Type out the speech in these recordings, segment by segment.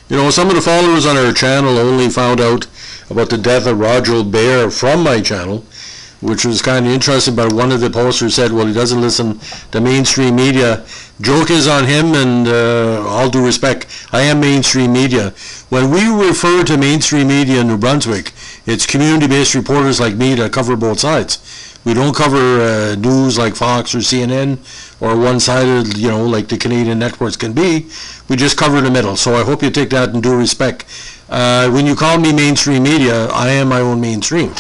You know, some of the followers on our channel only found out about the death of Roger Bear from my channel, which was kind of interesting, but one of the posters said, well, he doesn't listen to mainstream media. Joke is on him, and all due respect, I am mainstream media. When we refer to mainstream media in New Brunswick, it's community-based reporters like me that cover both sides. We don't cover news like Fox or CNN or one-sided, you know, like the Canadian networks can be. We just cover the middle. So I hope you take that in due respect. When you call me mainstream media, I am my own mainstream.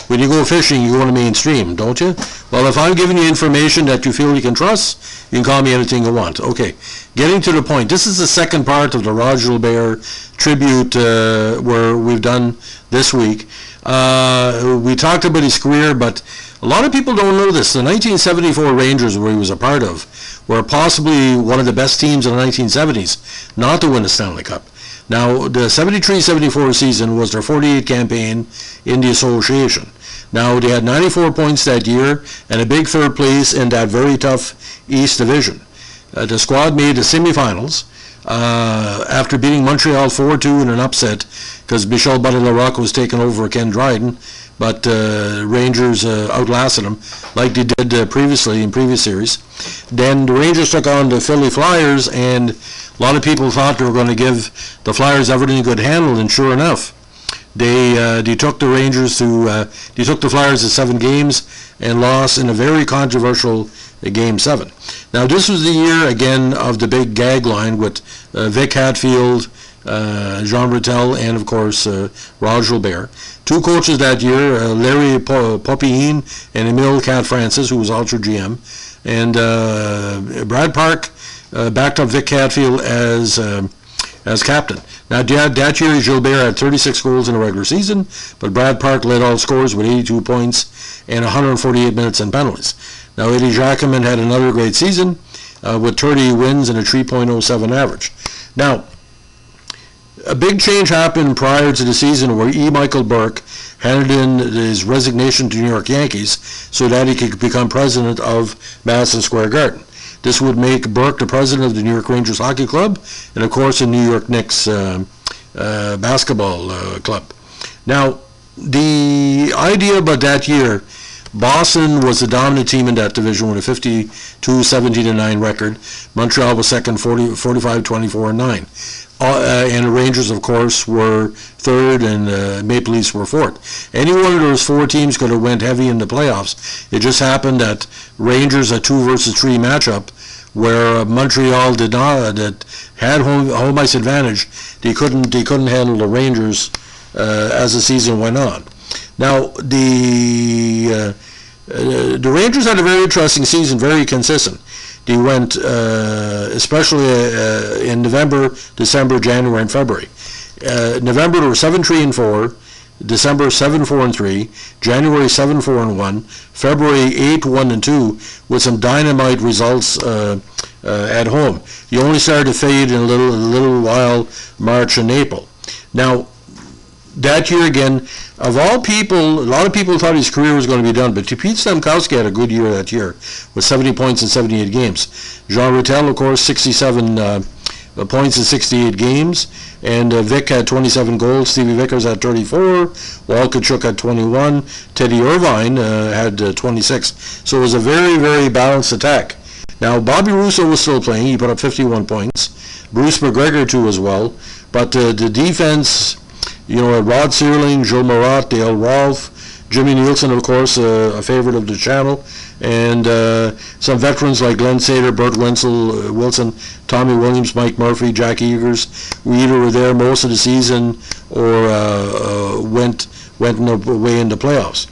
When you go fishing, you go to mainstream, don't you? Well, if I'm giving you information that you feel you can trust, you can call me anything you want. Okay, getting to the point. This is the second part of the Roger Bear tribute where we've done this week. We talked about his career, but a lot of people don't know this. The 1974 Rangers, where he was a part of, were possibly one of the best teams in the 1970s not to win the Stanley Cup. Now, the 73-74 season was their 48th campaign in the association. Now, they had 94 points that year and a big third place in that very tough East Division. The squad made the semifinals after beating Montreal 4-2 in an upset because Michel Butler-Larocque was taken over Ken Dryden, but Rangers outlasted them like they did previously in previous series. Then the Rangers took on the Philly Flyers, and a lot of people thought they were going to give the Flyers everything they could handle, and sure enough, they took the Rangers to they took the Flyers to 7 games and lost in a very controversial Game 7. Now this was the year again of the big gag line with Vic Hadfield, Jean Brettel, and of course Roger Bear. 2 coaches that year, Larry Popien and Emile Cat Francis, who was also GM, and Brad Park backed up Vic Hadfield as captain. Now that year, Gilbert had 36 goals in the regular season, but Brad Park led all scorers with 82 points and 148 minutes in penalties. Now Eddie Jacquemin had another great season with 30 wins and a 3.07 average. Now, a big change happened prior to the season where E. Michael Burke handed in his resignation to New York Yankees so that he could become president of Madison Square Garden. This would make Burke the president of the New York Rangers Hockey Club and, of course, the New York Knicks basketball club. Now, the idea about that year, Boston was the dominant team in that division with a 52-17-9 record. Montreal was second, 45-24-9. And the Rangers, of course, were third, and Maple Leafs were fourth. Any one of those 4 teams could have went heavy in the playoffs. It just happened that Rangers a 2 versus 3 matchup, where Montreal did not, that had home ice advantage. They couldn't handle the Rangers as the season went on. Now the Rangers had a very interesting season, very consistent. They went, especially in November, December, January, and February. November, they were 7-3-4. December, 7-4-3. January, 7-4-1. February, 8-1-2, with some dynamite results at home. You only started to fade in a little while, March and April. Now, that year again, of all people, a lot of people thought his career was going to be done, but Pete Stamkowski had a good year that year with 70 points in 78 games. Jean Brettel, of course, 67 points in 68 games, and Vic had 27 goals. Stevie Vickers had 34. Walt Kachuk had 21. Teddy Irvine had 26. So it was a very, very balanced attack. Now, Bobby Russo was still playing. He put up 51 points. Bruce McGregor, too, as well. But the defense, you know, Rod Searling, Joe Marat, Dale Rolfe, Jimmy Nielsen, of course, a favorite of the channel, and some veterans like Glenn Sader, Burt Wilson, Tommy Williams, Mike Murphy, Jack Eagers, we either were there most of the season or went away in the playoffs.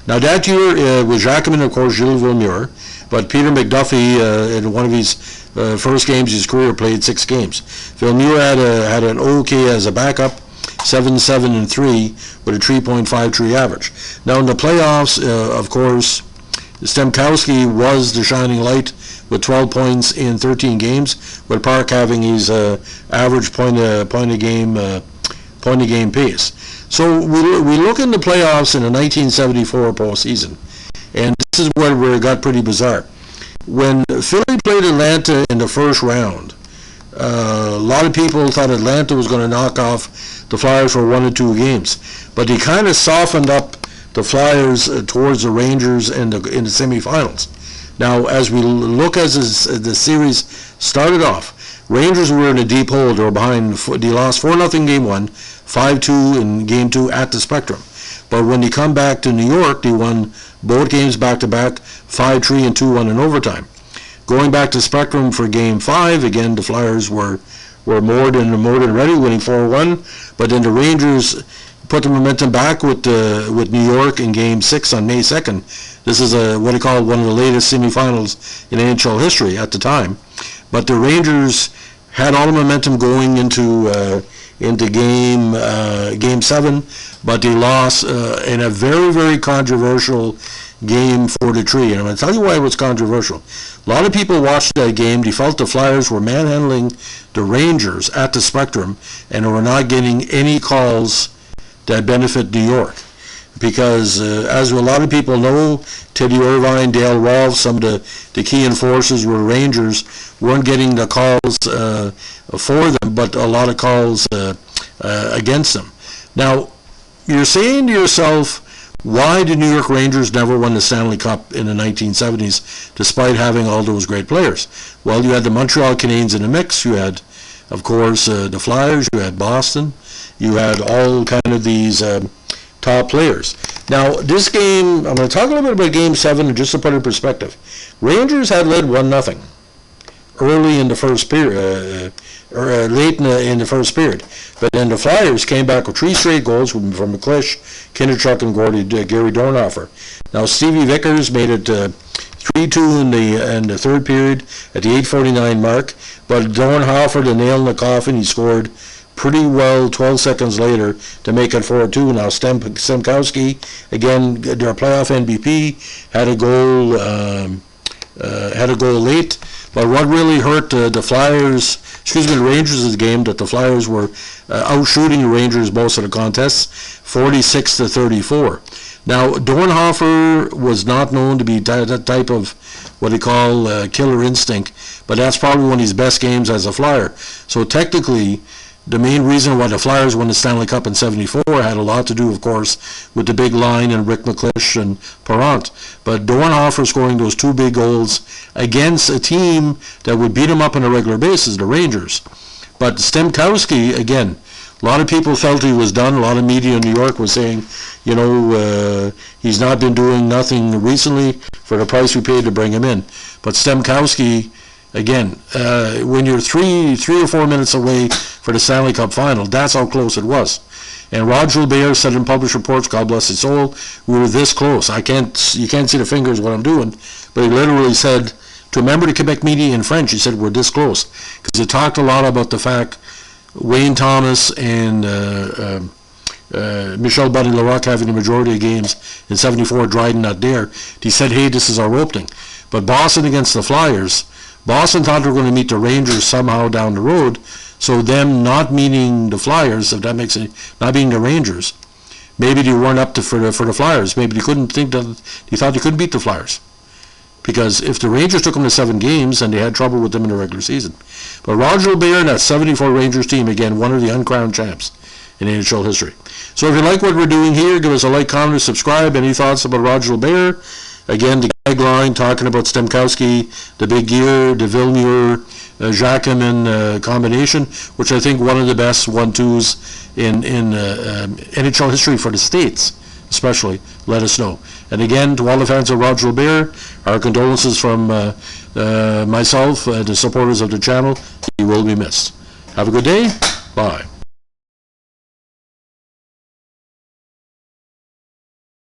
Now that year was Jacquemin, of course, Gilles Villemure, but Peter McDuffie, in one of his first games of his career, played 6 games. Villemure had an OK as a backup, 7-7-3 with a 3.53 average. Now in the playoffs, of course, Stamkowski was the shining light with 12 points in 13 games, with Park having his average point a game pace. So we look in the playoffs in the 1974 postseason, and this is where it got pretty bizarre. When Philly played Atlanta in the first round, A lot of people thought Atlanta was going to knock off the Flyers for 1 or 2 games, but he kind of softened up the Flyers towards the Rangers in the semifinals. Now, as we look as the series started off, Rangers were in a deep hole. They were behind. They lost 4-0 game 1, 5-2 in game 2 at the Spectrum. But when they come back to New York, they won both games back-to-back, 5-3 and 2-1 in overtime. Going back to Spectrum for game 5, again the Flyers were more than ready, winning 4-1. But then the Rangers put the momentum back with New York in game 6 on May 2nd. This is what they call one of the latest semifinals in NHL history at the time. But the Rangers had all the momentum going into game 7, but they lost in a very, very controversial game 4-3. And I'm going to tell you why it was controversial. A lot of people watched that game. They felt the Flyers were manhandling the Rangers at the Spectrum, and they were not getting any calls that benefit New York. Because as a lot of people know, Teddy Irvine, Dale Rolfe, some of the key enforcers were Rangers, weren't getting the calls for them, but a lot of calls against them. Now, you're saying to yourself, why did New York Rangers never win the Stanley Cup in the 1970s, despite having all those great players? Well, you had the Montreal Canadiens in the mix. You had, of course, the Flyers. You had Boston. You had all kind of these top players. Now, this game, I'm going to talk a little bit about Game 7 just to put it in perspective. Rangers had led 1-0 early in the first period, or late in the first period. But then the Flyers came back with 3 straight goals from McClish, Kinderchuk, and Gary Dornhofer. Now, Stevie Vickers made it 3-2 in the third period at the 8:49 mark. But Dornhofer, the nail in the coffin, he scored pretty well 12 seconds later to make it 4-2. Now Stemkowski, again their playoff MVP, had a goal late. But what really hurt the Rangers' is the game, that the Flyers were outshooting the Rangers most of the contests, 46-34. Now Dornhofer was not known to be that type of what they call killer instinct, but that's probably one of his best games as a Flyer. So technically, the main reason why the Flyers won the Stanley Cup in '74 had a lot to do, of course, with the big line and Rick McClish and Parent. But Dornhofer scoring those 2 big goals against a team that would beat him up on a regular basis, the Rangers. But Stemkowski, again, a lot of people felt he was done. A lot of media in New York was saying, he's not been doing nothing recently for the price we paid to bring him in. But Stemkowski, again, when you're three or 4 minutes away for the Stanley Cup final, that's how close it was. And Roger Bear said in published reports, God bless his soul, we were this close. You can't see the fingers what I'm doing, but he literally said, to a member of the Quebec media in French, he said, we're this close. Because he talked a lot about the fact Wayne Thomas and Michel Barry-Larocque having the majority of games in '74, Dryden not there. He said, hey, this is our opening. But Boston against the Flyers, Boston thought they were going to meet the Rangers somehow down the road, so them not meeting the Flyers, if that makes it, not being the Rangers, maybe they weren't up for the Flyers. Maybe they couldn't think that, they thought they couldn't beat the Flyers. Because if the Rangers took them to 7 games, then they had trouble with them in the regular season. But Roger Bear and that '74 Rangers team, again, one of the uncrowned champs in NHL history. So if you like what we're doing here, give us a like, comment, subscribe. Any thoughts about Roger Bear? Again, the gag line talking about Stemkowski, the big gear, the Villemure, Jacquemin combination, which I think one of the best 1-2s in NHL history for the States, especially. Let us know. And again, to all the fans of Roger Bear, our condolences from myself, the supporters of the channel. He will be missed. Have a good day. Bye.